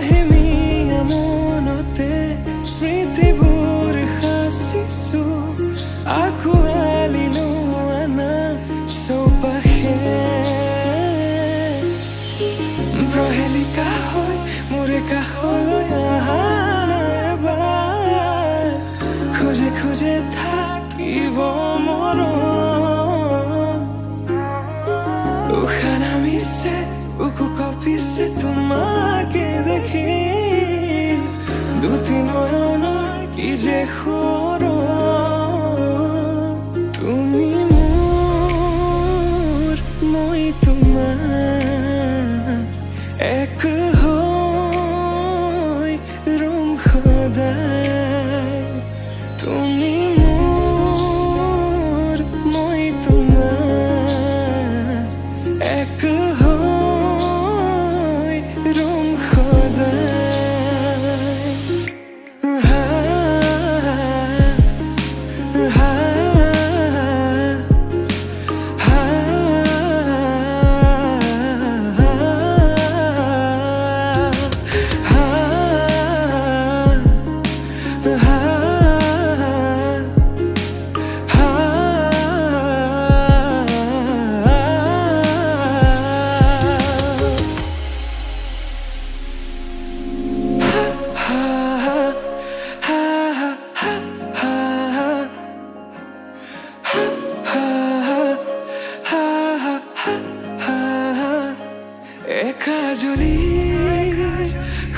বহেমিয়া মনতে স্মৃতিবোৰ সাঁচিছো আঁকোৱালিলো আনা চৌপাশে প্ৰহেলিকা হৈ মোৰে কাষলৈ আহা এবাৰ খোজে খোজে থাকিব মৰম উশাহ নামিছে বুকু কঁপিছে তোমাকে দেখি দুটি নয়নৰ কি যে সৰম তুমি মোৰ মই তোমাৰ এক হৈ ৰম সদায় তুমি মোৰ মই তোমাৰ এক হৈ ৰম সদায় কাজলি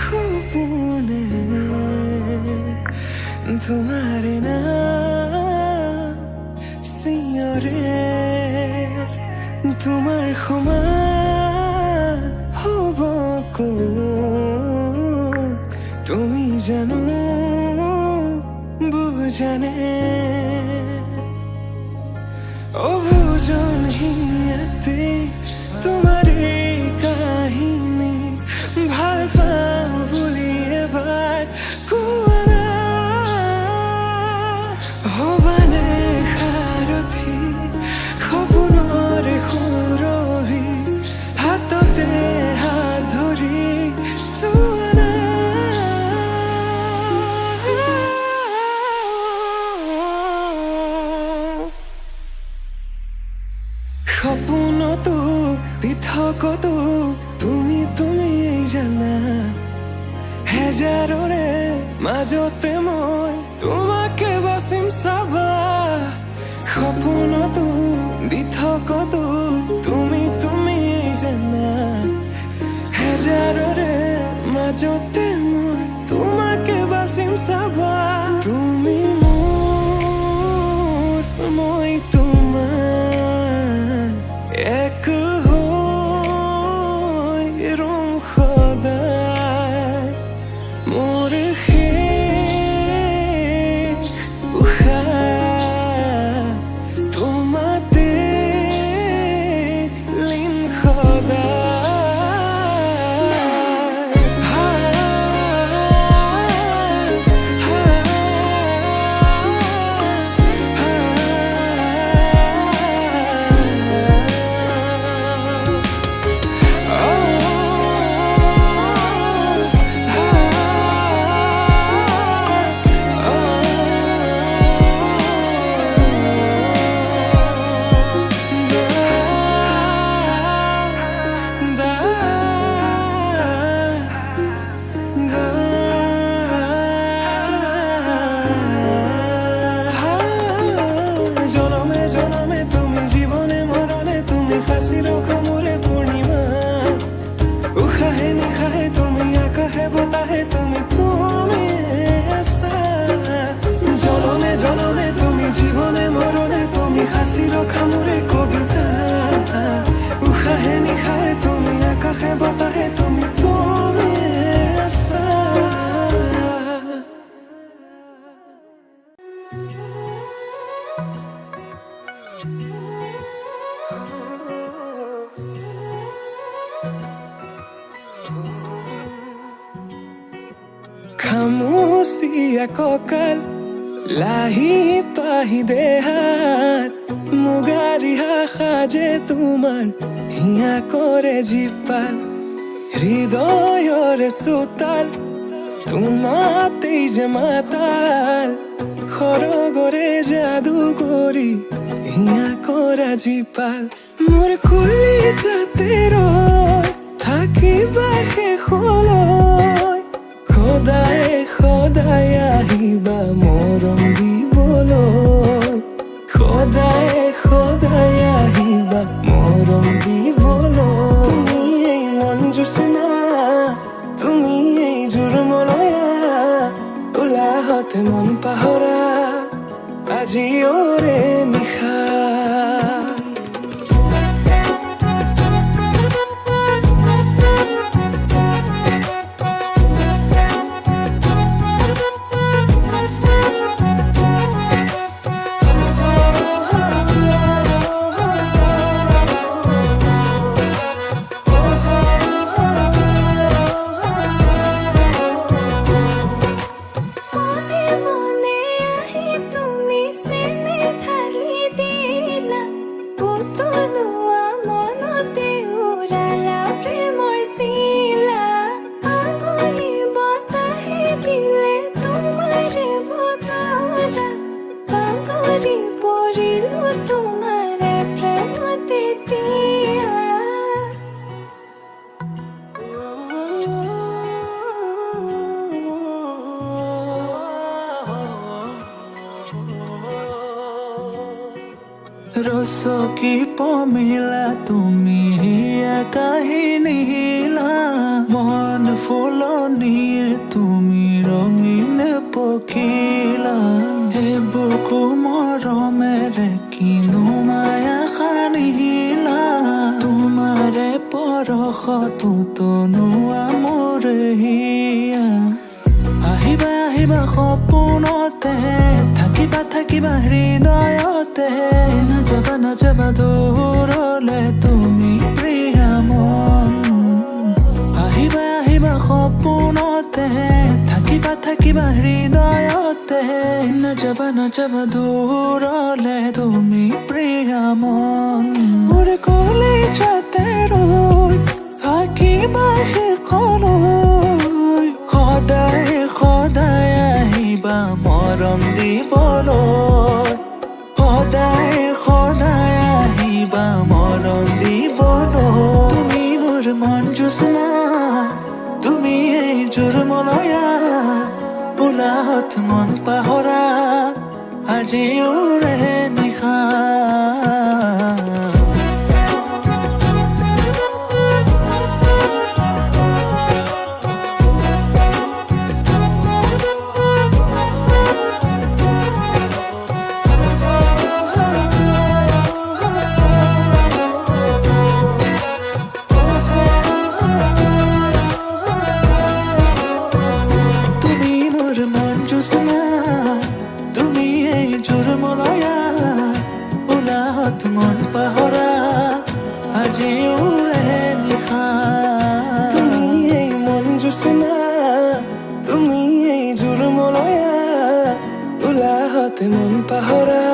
সপোনে তোমাৰ নাম সিঁয়ৰে তোমাৰ সমান হ'ব কোন তুমি জানো বুজানে অবুজন হিয়াতে তোমাৰ কাহিনী ভাল পাওঁ বুলি এবাৰ কোৱা না হবানে সাৰথি সপোনৰে সুৰভি হাততে হাত ধৰি চোৱা না সপোনতো পৃথকতো তুমি তুমি জানা হেজাৰৰে মাজতে মই তোমাকে বাচিম চাবা সপোনতো পৃথকতো তুমি তুমি জানা হেজাৰৰে মাজতে মই তোমাকে বাচিম চাবা তুমি মোৰ মই তোমাৰ এক হৈ ৰম সদায় মোৰ শেষ উশাহ তোমাতে লীন সদায় জনমে জনমে তুমি জীবনে মরণে তুমি হাসি রখা মোরে পূর্ণিমা উশাহে নিশাহে তুমি আকাশে বতাহে তুমি তুমি আছা জনমে জনমে তুমি জীবনে মরণে তুমি হাসি রখা মোরে কবিতা উশাহে নিশাহে তুমি আকাশে বতাহে তুমি তুমি আছা খামুচিয়া কঁকাল লাহি পাহি দেহাত মুগাৰিহা সাজে তোমাৰ হিয়া কৰে জীপাল হৃদয়ৰে চোতাল তোমাতেই যে মাতাল সৰগৰে যাদু কৰি হিয়া কৰা জীপাল মোৰ কলিজাতে ৰৈ থাকিবা শেষলৈ সদায় সদায় আহিবা মৰম দিবলৈ সদায় সদায় আহিবা মৰম দিবলৈ তুমি এই মন জোচনা তুমি এই জোৰমলয়া উলাহতে মন পাহৰা আজি ওৰে নিশা ৰচকী পমিলা তুমি কাহিনী হিলা মন ফুলনিৰ তুমি ৰঙীন পখিলা হে বুকু মৰমেৰে কিনো মায়া সানিলা তোমাৰে পৰশতো তনুৱা মোৰ হিয়া আহিবা আহিবা সপোনতে থাকিবা থাকিবা হৃদয়তে নাযাবা নাযাবা দূৰলে তুমি প্ৰিয়া মন আহিবা আহিবা সপোনতে থাকিবা থাকিবা হৃদয়তে নাযাবা নাযাবা দূৰলে তুমি প্ৰিয়া মন মোৰ কলিজাতে ৰৈ থাকিবা শেষলৈ সদায় সদায় আহিবা মৰম দিবলৈ সদায় সদায় আহিবা মৰম দিবলৈ তুমি মোৰ মন জোচনা তুমি এই জোৰমলয়া উলাহত মন পাহৰা আজি ওৰে নিশা তুমি এই জোৰমলয়া উলাহত মন পাহৰা আজি ওৰে নিশা তুমি এই মন জোচনা তুমি এই জোৰমলয়া উলাহতে মন পাহৰা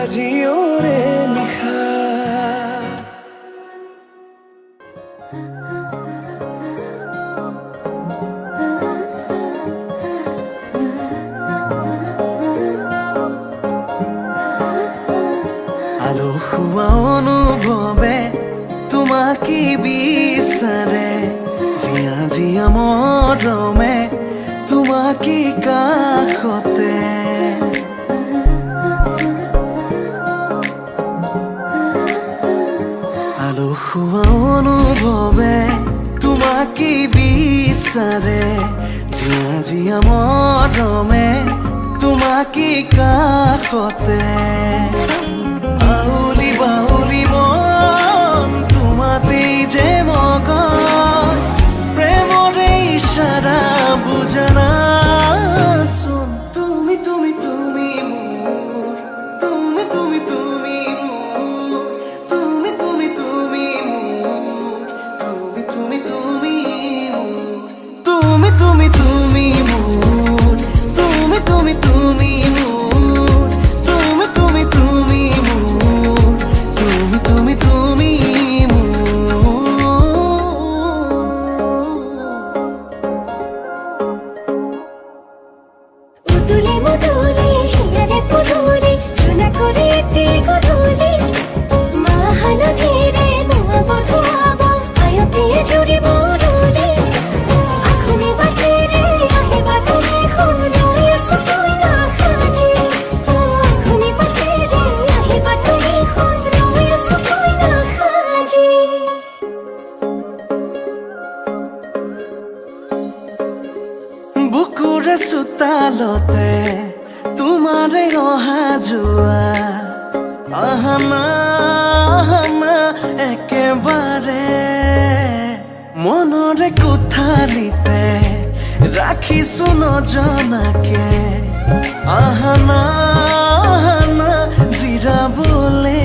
আজি ওৰে নিশা আলসুৱা অনুভৱে তোমাকে বিচাৰে জিয়া জিয়া মৰমে তোমাকে কাষতে আলসুৱা অনুভৱে তোমাকে বিচাৰে জিয়া জিয়া মৰমে তোমাকে কাষতে বাউলি বাউলি মন তোমাতেই যে মগন প্ৰেমৰে ইশাৰা বুজানা চোন তুমি তুমি তুমি মোৰ তুমি তুমি তুমি মোৰ তুমি তুমি তুমি মোৰ তুমি তুমি তুমি মোৰ তুমি তুমি তুমি মোৰ তুমি তুমি তুমি মোৰ তুমি তুমি তুমি মোৰ তুমি তুমি তুমি মোৰ মোৰে চোতালতে তোমাৰে অহা যোৱা আহানা একেবাৰে মনৰে কোঠালিতে ৰাখিছো নজনাকে আহানা জিৰাবলে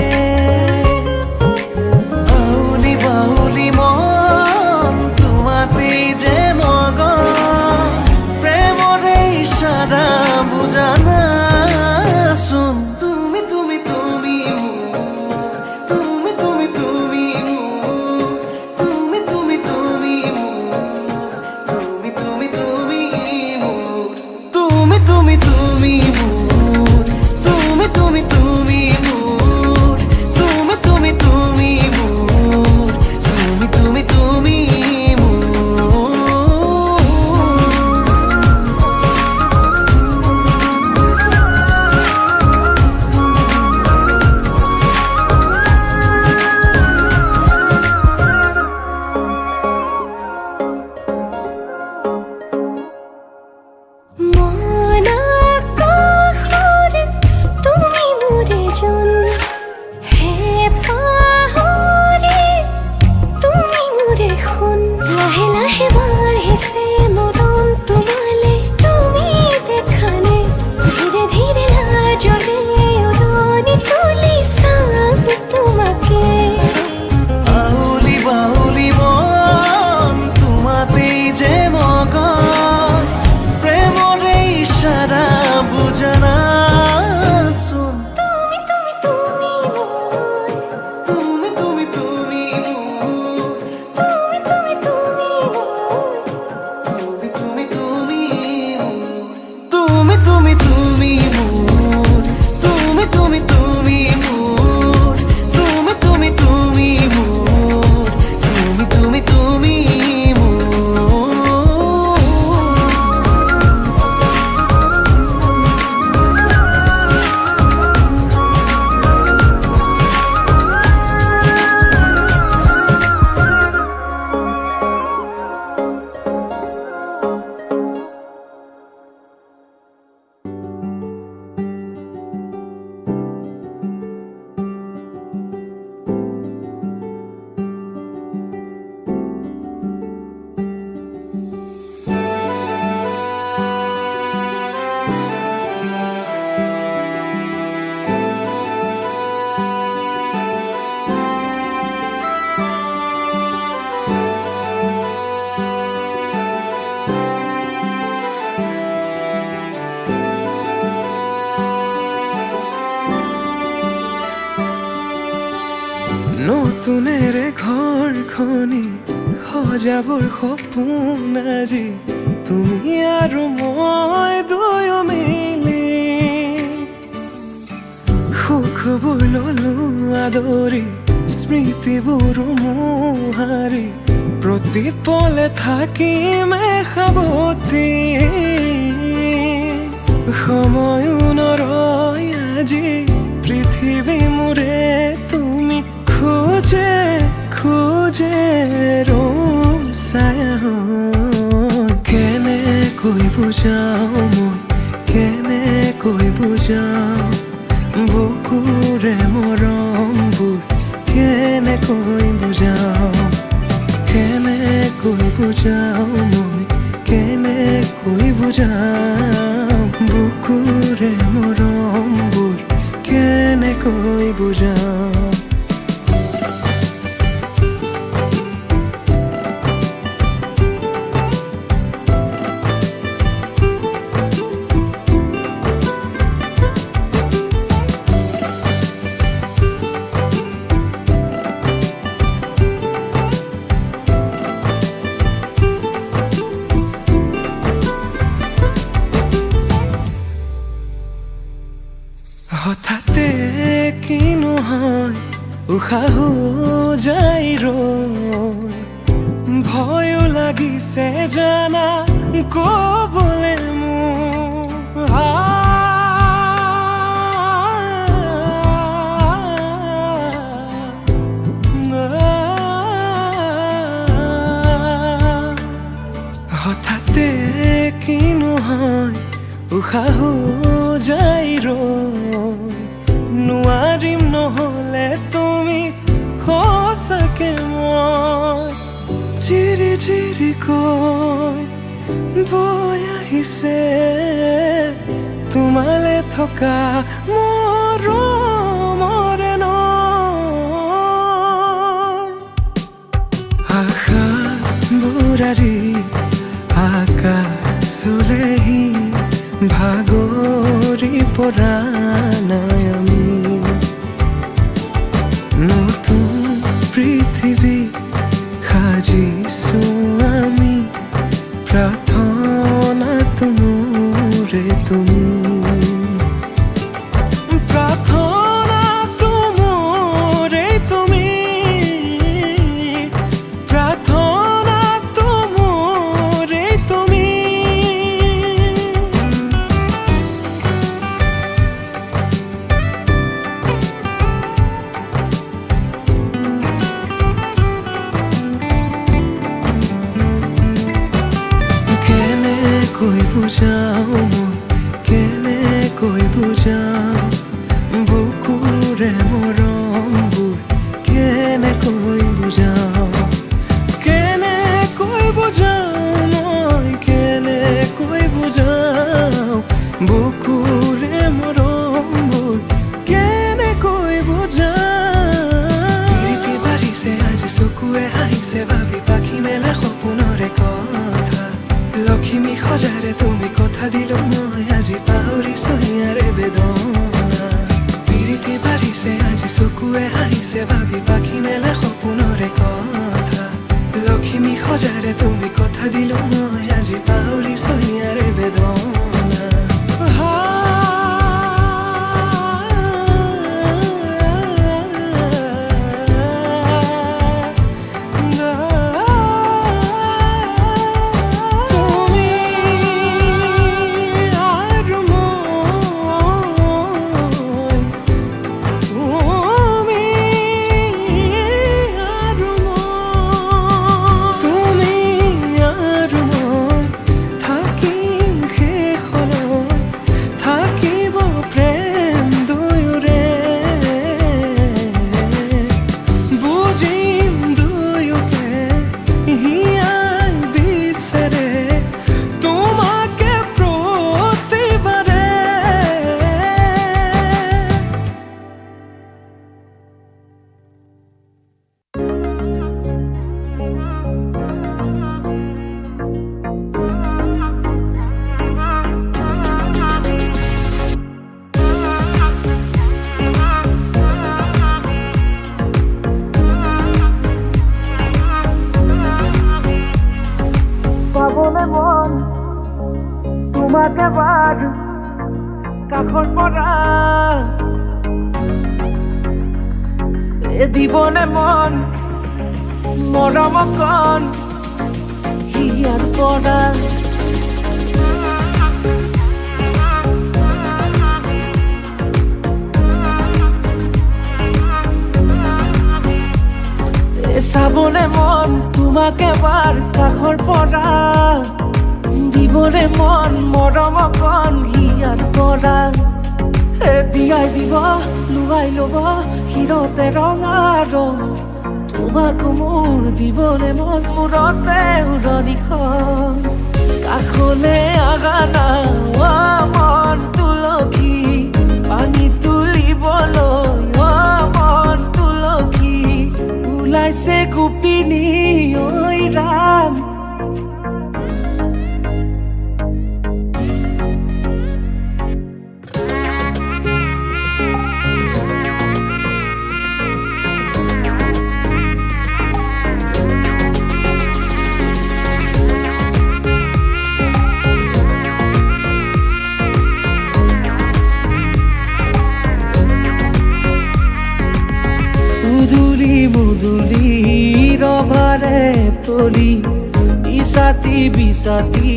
আউলি বাউলি মন তোমাতেই যে মগন প্ৰেমৰে ইশাৰা বুজানাচোন তুমি তুমি তুমি মোৰ তুমি তুমি তুমি মোৰ তুমি তুমি তুমি মোৰ তুমি তুমি তুমি মোৰ তুমি তুমি তুমি মোৰ তুমি তুমি তুমি মোৰ তুমি তুমি তুমি মোৰ তুমি তুমি তুমি মোৰ মন আকাশৰে তুমি মোৰে জোন হে পাহৰি তুমি মোৰে সোণ লাহে লাহে বাঢ়িছে মৰম তোমালে তুমি দেখানে ধীৰে ধীৰে লাজৰে উৰণি তুলি চাম তোমাকে আউলি বাউলি মন তোমাতেই যে মগন প্ৰেমৰে ইশাৰা বুজানাচোন তুমি তুমি তুমি মোৰ তুমি তুমি তুমি মোৰ তুমি তুমি তুমি মোৰ তুমি তুমি তুমি মোৰ তুমি তুমি তুমি মোৰ তুমি তুমি তুমি মোৰ তুমি তুমি তুমি মোৰ তুমি তুমি তুমি মোৰ নতুনেৰে ঘৰখনি সজাবৰ সপোন আজি তুমি আৰু মই দুয়ো মিলি সুখবোৰ ললো আদৰি স্মৃতিবোৰ মোহাৰি প্ৰতি পলে থাকিমে সাৱতি সময়ো নৰয় আজি পৃথিৱী মোৰে তুমি খোজে খোজে ৰচায়া কেনেকৈ বুজাও মই কেনেকৈ বুজাও বুকুৰে মৰমবোৰ কেনেকৈ বুজাও কেনেকৈ বুজাও মই কেনেকৈ বুজাও বুকুৰে মৰমবোৰ কেনেকৈ বুজাও হঠাতে কি নহয় উশাহো যাই ৰৈ ভয়ো লাগিছে জানা কবলে মোৰ হঠাতে কিনো হয় উশাহো যাই ৰৈ নোৱাৰিম নহ'লে তুমি সঁচাকে মই চিৰি চিৰিকৈ বৈ আহিছে তোমালে থকা মৰমৰে নৈ আশাবোৰ আজি আকাশ চুলেহি ভাগৰি পৰা নাই আমি নতুন পৃথিৱী সাজিছো আমি প্ৰাৰ্থনাটো মোৰে তুমি প্ৰাৰ্থনাটো মোৰে তুমি প্ৰাৰ্থনাটো মোৰে তুমি কেনেকৈ বুজাও মই কেনেকৈ বুজাও বুকুৰে মৰমবোৰ কেনেকৈ বুজাও কেনেকৈ বুজাও মই কেনেকৈ বুজাও বুকুৰে মৰমবোৰ কেনেকৈ বুজাও প্ৰীতি বাঢ়িছে আজি চকুৱে হাঁহিছে ভাবি পাখি মেলে সপোনৰে কথা লক্ষ্মী সজাৰে তুমি কথা দিলো মই আজি পাহৰিছো ইয়াৰে বেদনা প্ৰীতি বাঢ়িছে আজি চকুৱে হাঁহিছে ভাবি পাখি মেলে সপোনৰে কথা লক্ষ্মী সজাৰে তুমি কথা দিলো মই আজি পাহৰিছো ইয়াৰে বেদনা পাবলে মন তোমাকে বাদ কাষৰ পৰা দিবলে মন মৰম কণ হিয়াৰ পৰা চাবলে মন তোমাকে বাৰ কাষৰ পৰা দিবলে মন মৰম কণ হিয়াৰ পৰা দিয়াই দিব লুৱাই ল'ব হিৰতে ৰঙা ৰং তোমাক মোৰ দিবলে মন মূৰতে উৰণিখন কাষলে আগা না মন তুলসী পানী তুলিবলৈ মন তুলসী ওলাইছে গোপিনী ঐ ৰাম মুদুলি ৰভাৰে তলি ইছাতি বিছাতি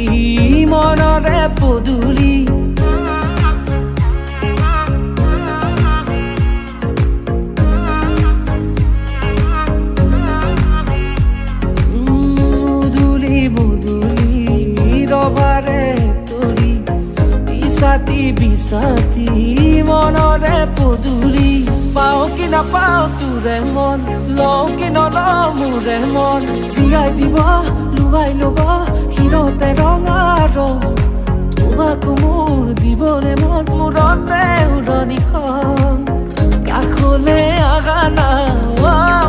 মনৰে পদুলি মুদুলি মুদুলি ৰভাৰে ইছাতি বিচাতি মনৰে পদূলি পাও কি নাপাও তোৰে মন লওঁ কি নলওঁ মোৰে মন দিয়াই দিব লুৱাই ল'ব শিৰতে ৰঙা ৰং তোমাকো মোৰ দিবলে মন মূৰতে উৰণিখন কাষলে আহা না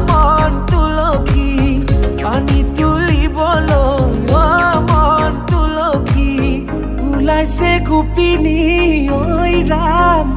মন তুলসী পানী তুলিবলৈ মন তুলসী ওলাইছে গোপিনী ঐ ৰাম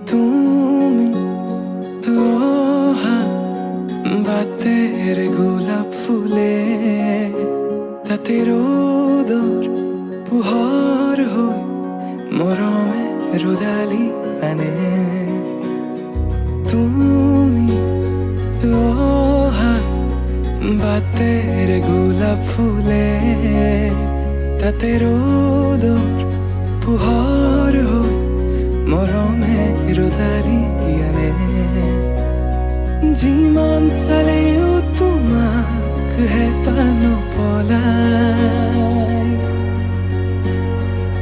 তুমি ওহা বাতেৰ গোলাপ ফুলে তাতে ৰোদৰ পোহৰ হৈ মৰমে ৰ'দালি আনে তুমি ওহা বাতেৰ গোলাপ ফুলে তাতে ৰোদৰ পোহৰ হৈ মৰমে ৰ'দালি আনে যিমান চালেও তোমাক হেঁপাহ নপলাই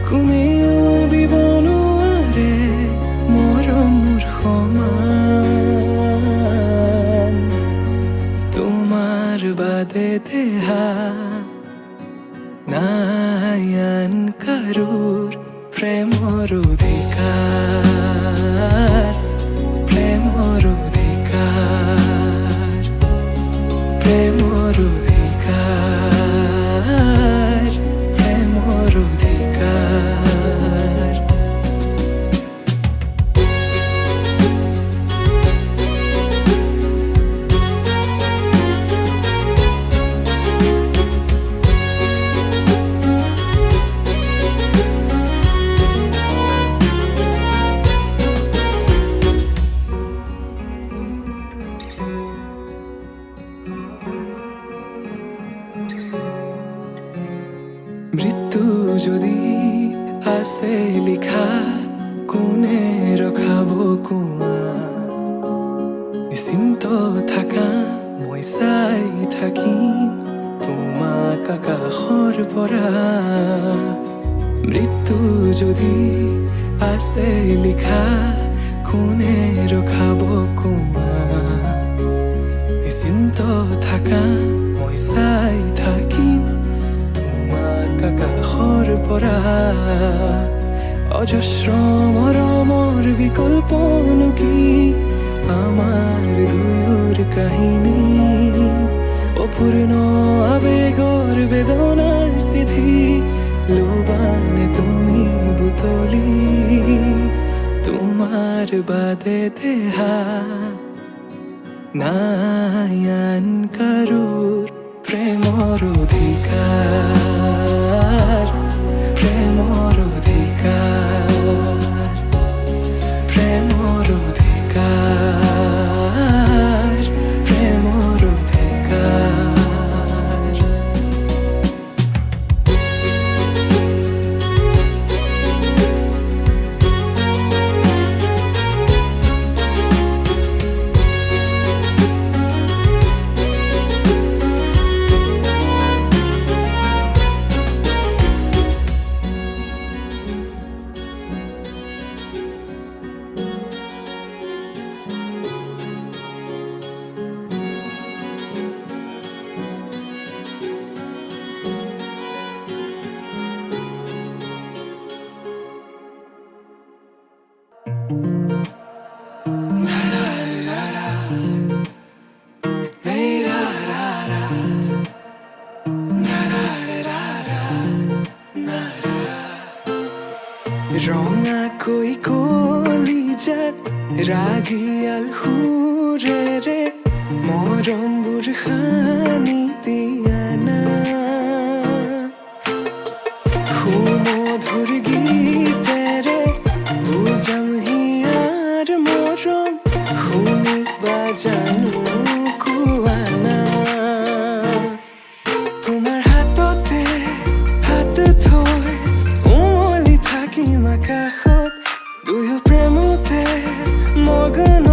কোনেও দিব নোৱাৰে মৰমৰ সমান তোমাৰ বাদে দেহা নাই আন কাৰোৰ প্ৰেমৰ অধিকাৰ প্ৰেমৰ অধিকাৰ প্ৰেমৰ অধিকাৰ প্ৰেমৰ অধিকাৰ মৃত্যু যদি আছে লিখা কোনে ৰখাব কোৱা নিশ্চিন্ত থাকা মই চাই থাকিম তোমাক আকাশৰ পৰা মৃত্যু যদি আছে লিখা কোনে ৰখাব কোৱা নিশ্চিন্ত থাকা মই চাই থাকিম আকাশৰ পৰা অজস্ৰ মৰমৰ বিকল্পনো কি আমাৰ দুয়োৰ কাহিনী অপূৰ্ণ আবেগৰ বেদনাৰ চিঠি লোবানে তুমি বুটলি তোমাৰ বাদে দেহা নাই আন কাৰোৰ প্ৰেমৰ অধিকাৰ প্ৰেমৰ অধিকাৰ প্ৰেমৰ অধিকাৰ প্ৰেমৰ অধিকাৰ মৰমবোৰ সানি দিয়া না সুমধুৰ গীতেৰে বুজাম হিয়াৰ মৰম শুনিবা জানো কোৱা না তোমাৰ হাততে হাত থৈ উমলি থাকিম আকাশত দুয়ো প্ৰেমতে মগ্ন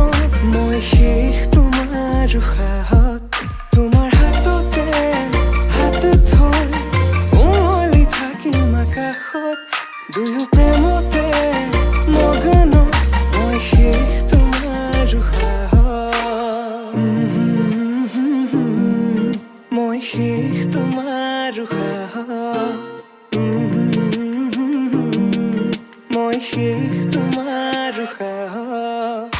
মই শেষ তোমাৰ উশাহত তোমাৰ হাততে হাত থৈ উমলি থাকিম আকাশত দুয়ো প্ৰেমতে মগ্ন মই শেষ তোমাৰ উশাহত মই শেষ তোমাৰ উশাহত মই শেষ তোমাৰ উশাহত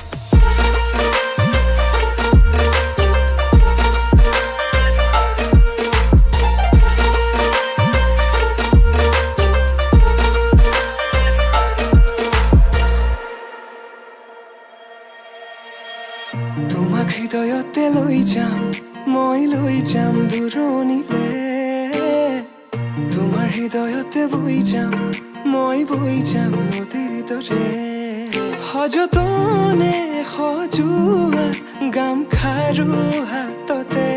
তোমাক হৃদয়তে লৈ যাম মই লৈ যাম দূৰণিলে তোমাৰ হৃদয়তে বৈ যাম মই বৈ যাম নদীৰ দৰে সযতনে সজোৱা গামখাৰু হাততে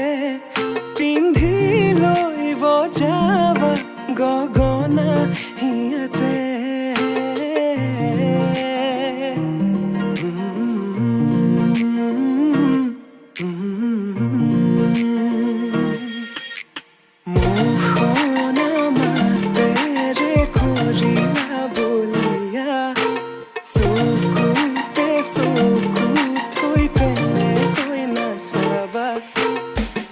পিন্ধি লৈ বজাবা গগনা হিয়াতে মোহনা মাতেৰে কৰিলা বলিয়া চকুতে চকু থৈ তেনেকৈ নাচাবা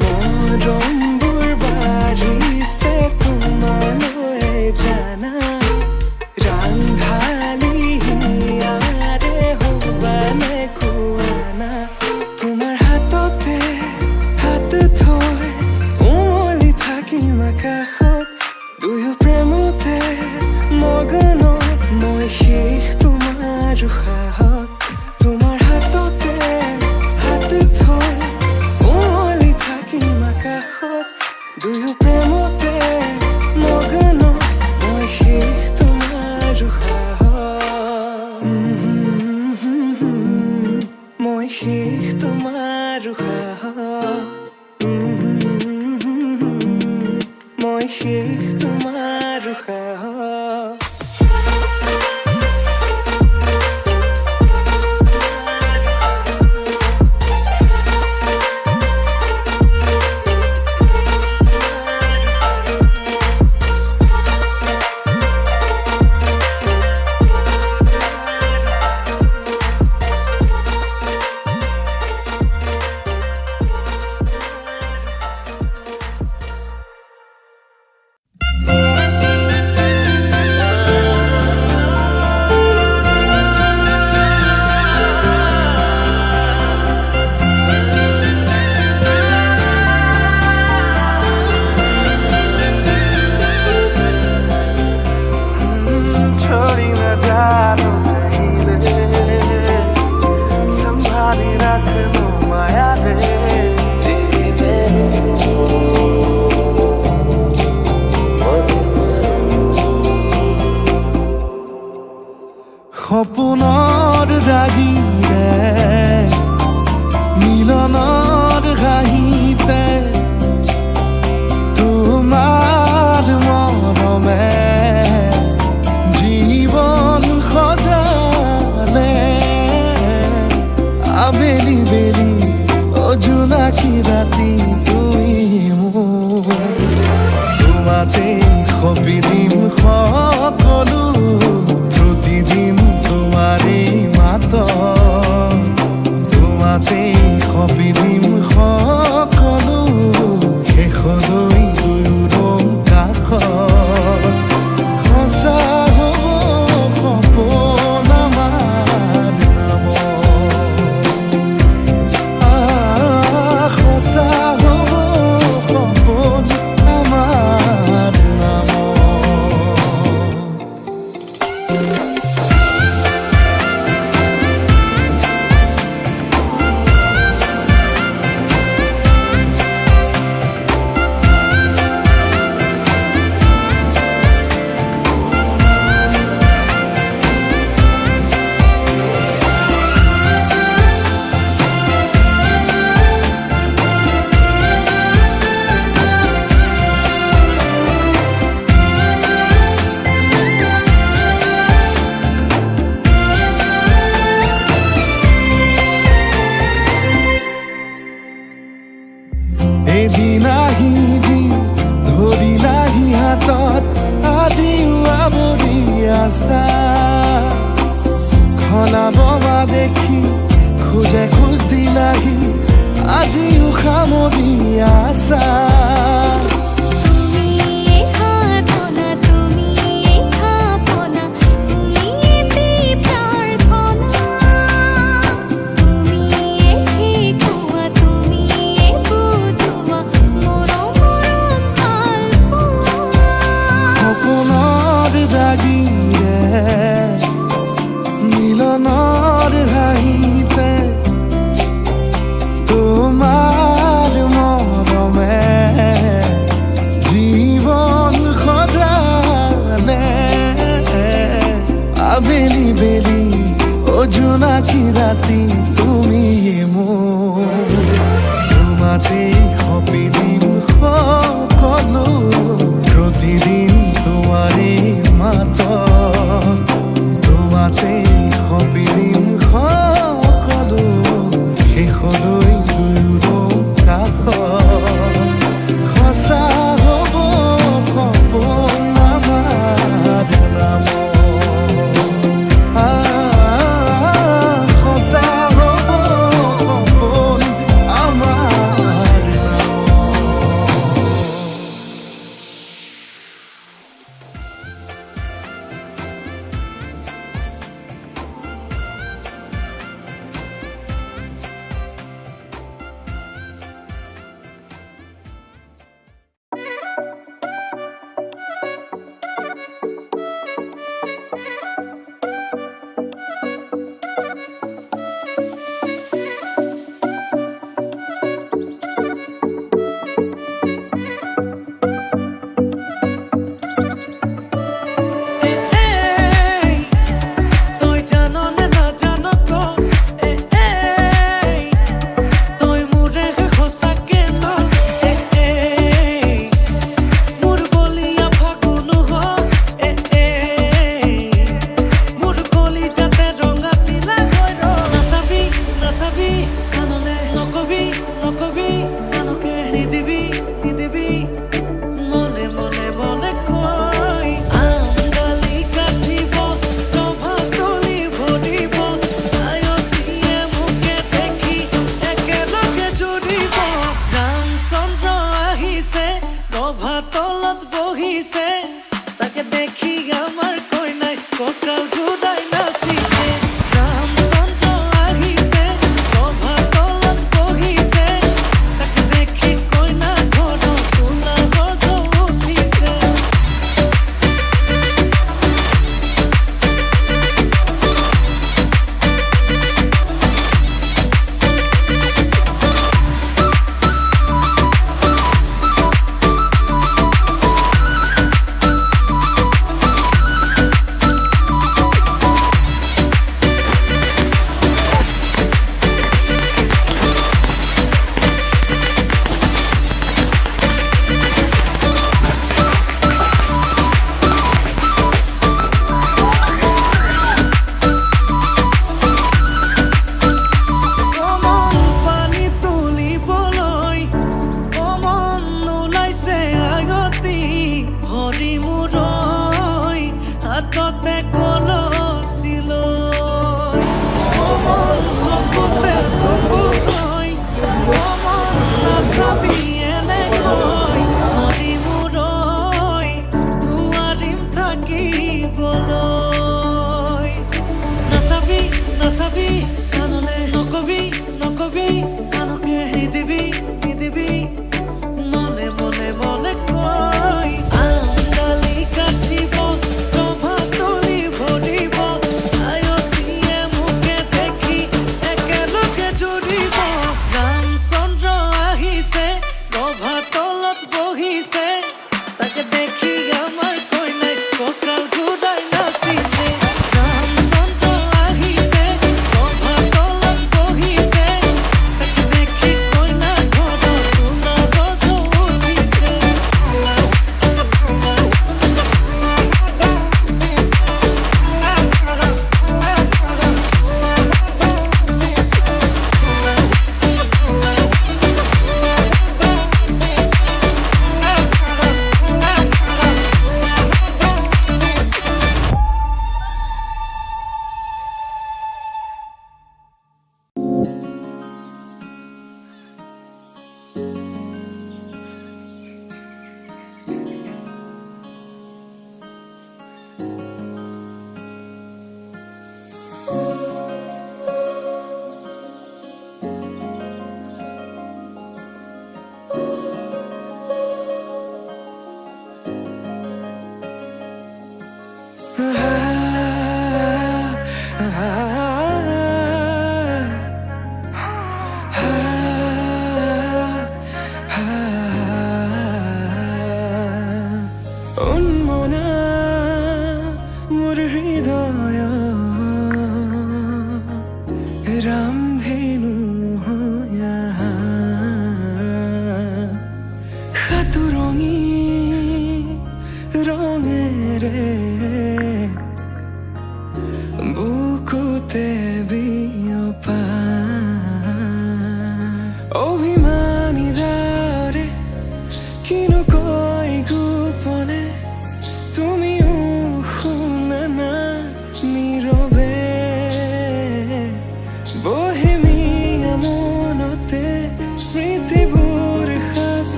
মৰমবোৰ বাঢ়িছে তোমালৈ জানা ৰান্ধালি হিয়াৰে হ'বানে খোৱানা তোমাৰ হাততে হাত থৈ উমলি থাকিম আকাশত দুয়ো প্ৰেমতে মগ্ন মই শেষ তোমাৰ উশাহত তোমাৰ হাততে হাত থৈ উমলি থাকিম আকাশত দুয়ো প্ৰেমতে মগ্ন মই শেষ তোমাৰ উশাহত মই শেষ তোমাৰ উশাহত মই শেষ তোমাৰ উশাহত छोड़ी न जानो कहीं ले संभाली रख लो माया रे সপোনৰ ৰাগিৰে মিলনৰ ঘাঁহিতে তোমাৰ মৰমে জীবন সজালে আবেলি বেলি অজোনাকি ৰাতি তুমি মোৰ তোমাতে সবিদিন সকলো প্ৰতিদিন তোমাৰে মাত তোমাতে সবিদিন সকলো শেষলৈ দুয়ো কাষত সঁচা হ'ব সপোন আমাৰ নামত সঁচা হ'ব সপোন আমাৰ নামত এৰি নাহি যি ধৰি নাহি হাতত আজিও আৱৰি আছা খলাববা দেখি খোজে খোজ দিলাহি আজিও সামৰি আছা তুমি খাতনা তুমি খাপনা তুমি এটি প্ৰাৰ্থনা তুমি শিকোৱা তুমি বুজোৱা মৰম মৰম ভাল পোৱা সপোনৰ দাগিৰে মিলনৰ হাঁহিতে তোমাৰ মৰমে জীৱন সজালে আবেলি বেলি অজোনাকি ৰাতি তুমিয়ে মোৰ তোমাতেই সপি দিম সকলো প্ৰতিদিন তোমাৰে মাতত তোমাতেই সপি দিম সকলো শেষলৈ দুয়ো কাষত সঁচা হ'ব সপোন আমাৰ নামত সঁচা হ'ব সপোন আমাৰ নামত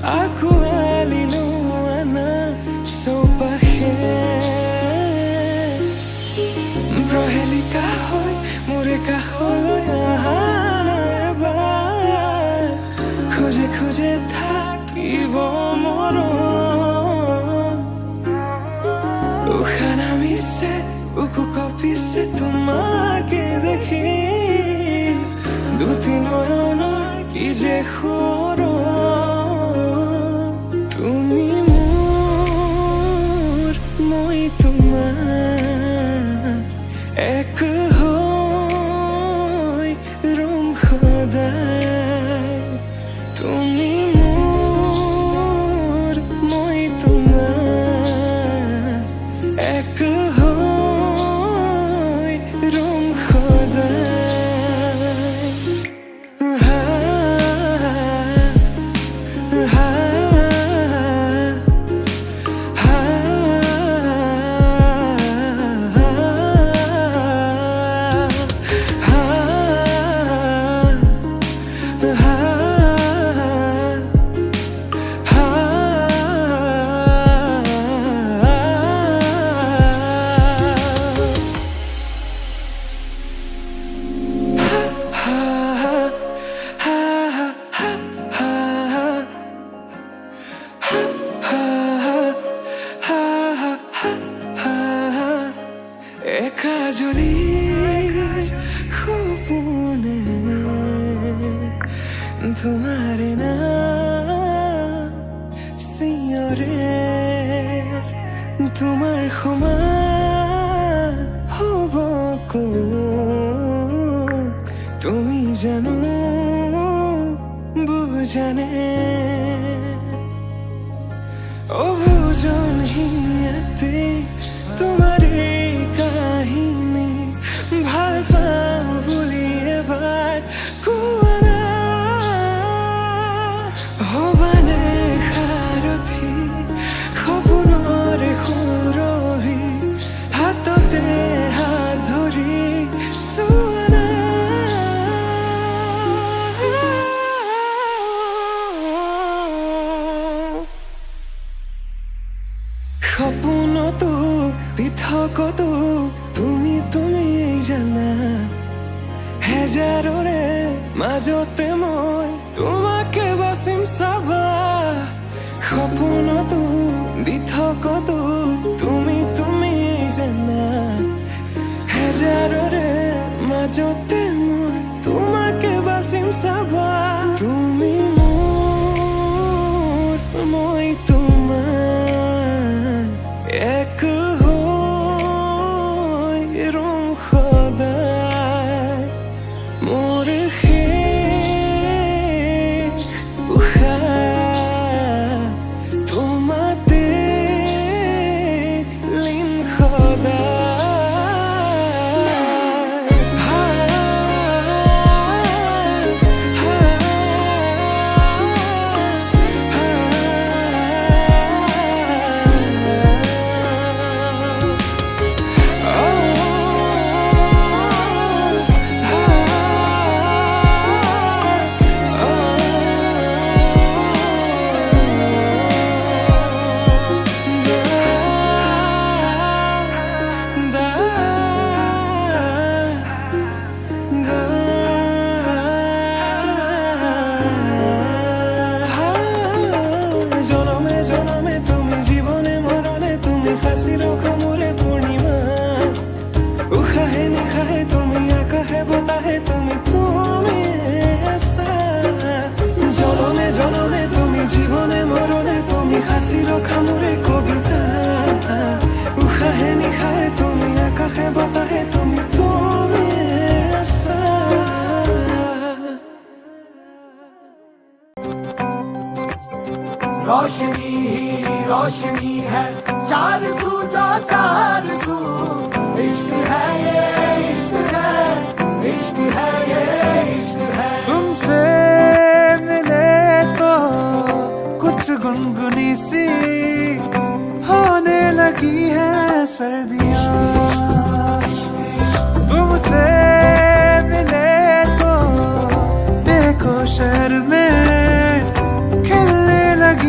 আঁকোৱালি লোৱা না চৌপাশে প্ৰহেলিকা হৈ মোৰে কাষলৈ আহা না এবাৰ খোজে খোজে থাকিব মৰম উশাহ নামিছে বুকু কঁপিছে তোমাকে দেখি দুটি নয়নৰ কি যে সৰম তুমি মোৰ মই তোমাৰ এক হৈ ৰম সদায় তুমি মোৰ মই তোমাৰ এক হৈ ৰম সদায় একাজলি সপোনে তোমাৰে নাম চিঞৰে তোমাৰ সমান হ'ব কোন তুমি জানো বুজানে অবুজন হিয়াতে তোমাৰে কাহিনী ভাল পাওঁ বুলি এবাৰ কোৱা না হ'বানে সাৰথি সপোনৰে সুৰভি হাততে হাত ধৰি চোৱা না সপোনতো পৃথকতো তুমি জানা হেজাৰৰে মাজতে মই তোমাকে বাচিম চাবা সপোনতো পৃথকতো তুমি জানা হেজাৰৰে মাজতে মই তোমাকে বাচিম চাবা তুমি মোৰ মই তোমাৰ এক হৈ ৰম সদায় মোৰ শেষ উশাহ তোমাতে লীন সদায় জনমে জনমে তুমি জীবনে মরণে তুমি হাসি রখা মোরে পূর্ণিমা উশাহে নিশাহে তুমি আকাশে বতাহে তুমি আছা জনমে জনমে তুমি জীবনে মরণে তুমি হাসি রখা মোরে কবিতা উশাহে নিশাহে তুমি আকাশে বতাহে তুমি আছা रोशनी ही रोशनी है चार सू जो चार सू इश्क है ये इश्क है इश्क है ये इश्क है तुमसे मिले तो कुछ गुनगुनी सी होने लगी है सर्दियाँ तुमसे मिले तो देखो शहर में खिलने लगी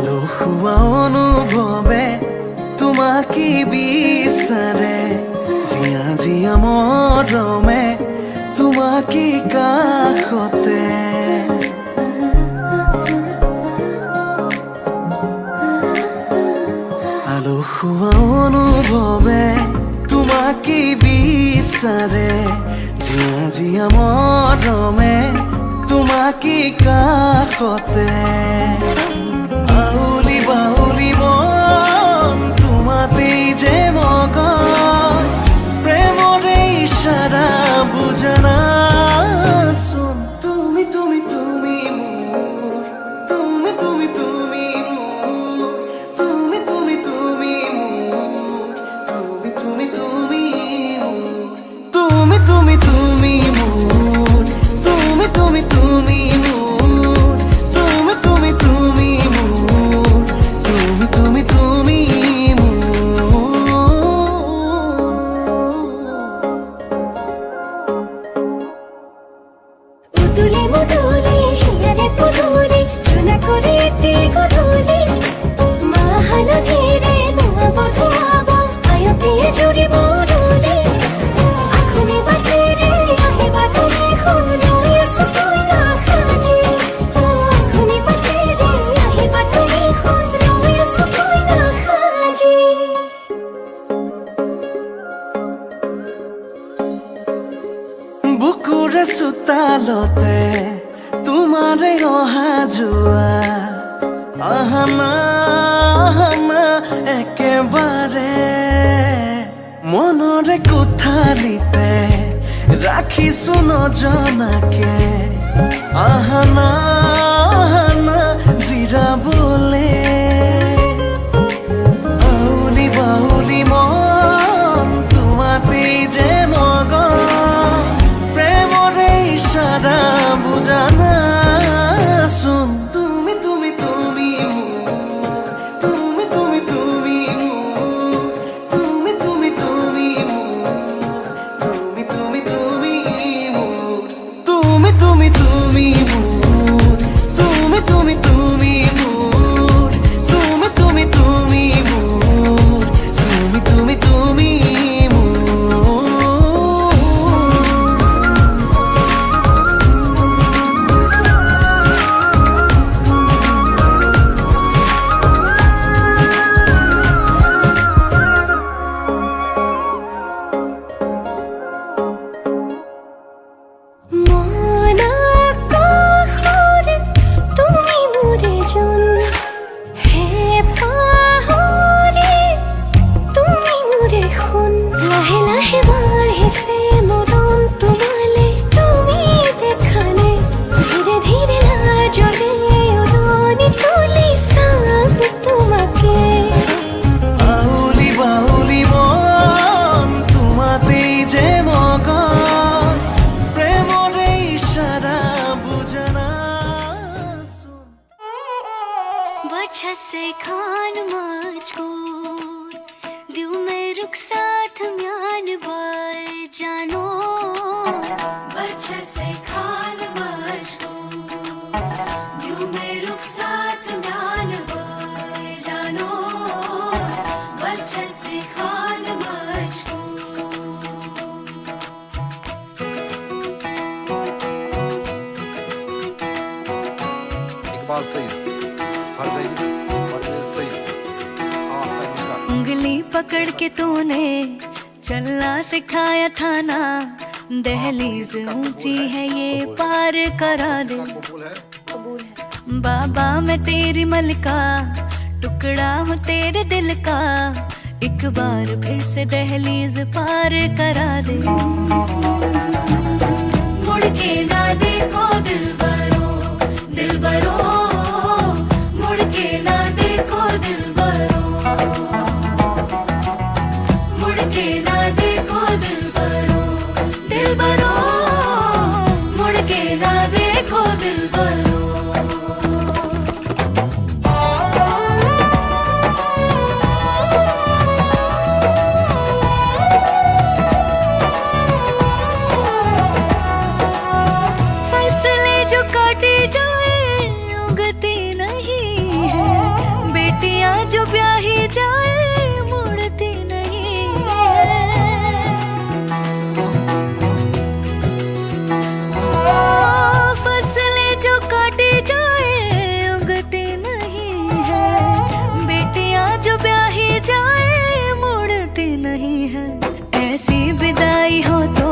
আলো খোৱা অনুভৱে তোমাকে বিচাৰে জিয়া জিয়া মৰমে তোমাকে কাষতে আলো খোৱা অনুভৱে তোমাকে বিচাৰে জিয়া জিয়া মৰমে তোমাকে কাষতে আউলি বাউলি মন তোমাতেই যে মগন প্ৰেমৰে ইশাৰা বুজনাচোন তুমি তুমি তুমি মোৰ তুমি তুমি তুমি মোৰ তুমি তুমি তুমি মোৰ তুমি তুমি তুমি মোৰ তুমি তুমি তুমি মোৰ তুমি তুমি তুমি মোৰ তুমি তুমি তুমি মোৰ তুমি তুমি তুমি উদুলে মুদুলে হিয়ারে পুদুলে সোনা করে তে গধুলে মাহানো ধীরে তোমা বধুয়াব আয়তে জুড়ি বড়ুলে আখুনে বাটেরে আহে বাটুনে খুনরে সুতোই না খাজি আখুনে বাটেরে আহে বাটুনে খুনরে সুতোই না খাজি বুকুৰে চোতালতে তোমাৰে অহা যোৱা আহানা একেবাৰে মনৰে কোঠালিতে ৰাখিছো নজনাকে আহানা জিৰাবলে আউলি বাউলি মন তোমাতেই যে মগন প্ৰেমৰে ইশাৰা বুজনাচোন তুমি তুমি তুমি মোৰ তুমি তুমি তুমি মোৰ তুমি তুমি তুমি মোৰ তুমি তুমি তুমি মোৰ তুমি তুমি তুমি মোৰ তুমি তুমি তুমি মোৰ তুমি তুমি তুমি মোৰ তুমি তুমি তুমি মোৰ মনা কাখরে তুমি মোরে জন হে পাহরে তুমি মোরে খুন লাহে লাহে বাড়িছে মরম তোমালে তুমি দেখানে ধীরে ধীরে লাজরে ওরনি তুলি সাম তোমাকে আউলি বাউলি মন তোমাতেই যে মগন প্ৰেমৰে ইশাৰা বুজনাচোন बच्चा से खान मुझको दिल में रुक साथ म्यान बार जानो बच्चा से खान मुझको दिल में रुक साथ म्यान बार जानो बच्चा से खान मुझको इकबाल सईद फरज़ सईद उंगली पकड़ के तूने चलना सिखाया था ना दहलीज ऊंची है ये पार करा दे बाबा मैं तेरी मलका टुकड़ा हूँ तेरे दिल का एक बार फिर से दहलीज पार करा दे मुड़ के ना देखो दिलबरो दिलबरो मुड़ के ना देखो दिलबरो मुड़ के ना देखो दिलबरो दिलबरो मुड़ के ना देखो दिलबरो फैसले जो काटे जाए जो ब्याही जाए मुड़ती नहीं है। फसलें जो काटी जाए उगती नहीं है। बेटियां जो ब्याही जाए मुड़ती नहीं है। ऐसी विदाई हो तो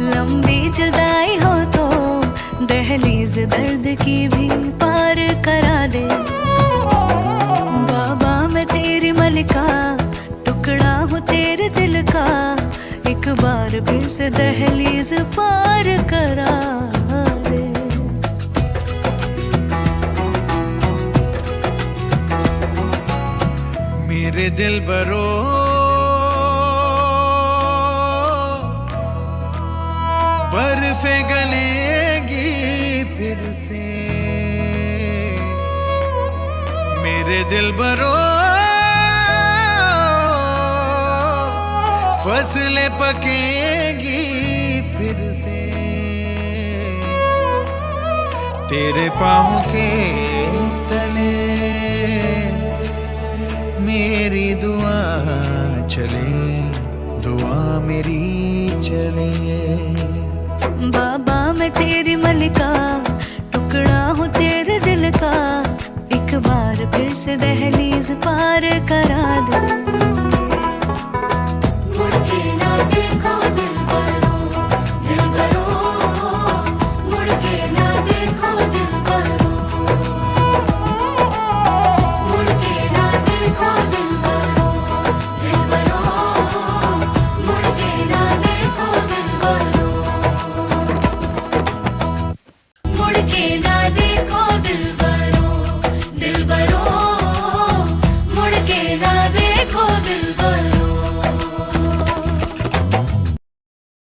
लंबी जुदाई हो तो दहलीज दर्द की भी पार करा दे। बाबा मैं तेरी मलिका, टुकड़ा हूँ तेरे दिल का, एक बार फिर से दहलीज पार करा दे। मेरे दिल बरो बर्फे गलेगी फिर से, मेरे दिल बरो फसलें पकेगी फिर से। तेरे पाँव के तले मेरी दुआ चले, दुआ मेरी चले। बाबा मैं तेरी मलिका, टुकड़ा हूँ तेरे दिल का, एक बार फिर से दहलीज पार करा दे। मुड़ के ना देखो दिलबरो, दिलबरो, मुड़ के ना देखो दिलबरो, मुड़ के ना देखो दिलबरो, दिलबरो, मुड़ के ना देखो दिलबरो, मुड़ के ना देखो दिलबरो, दिलबरो, मुड़ के ना देखो दिलबरो।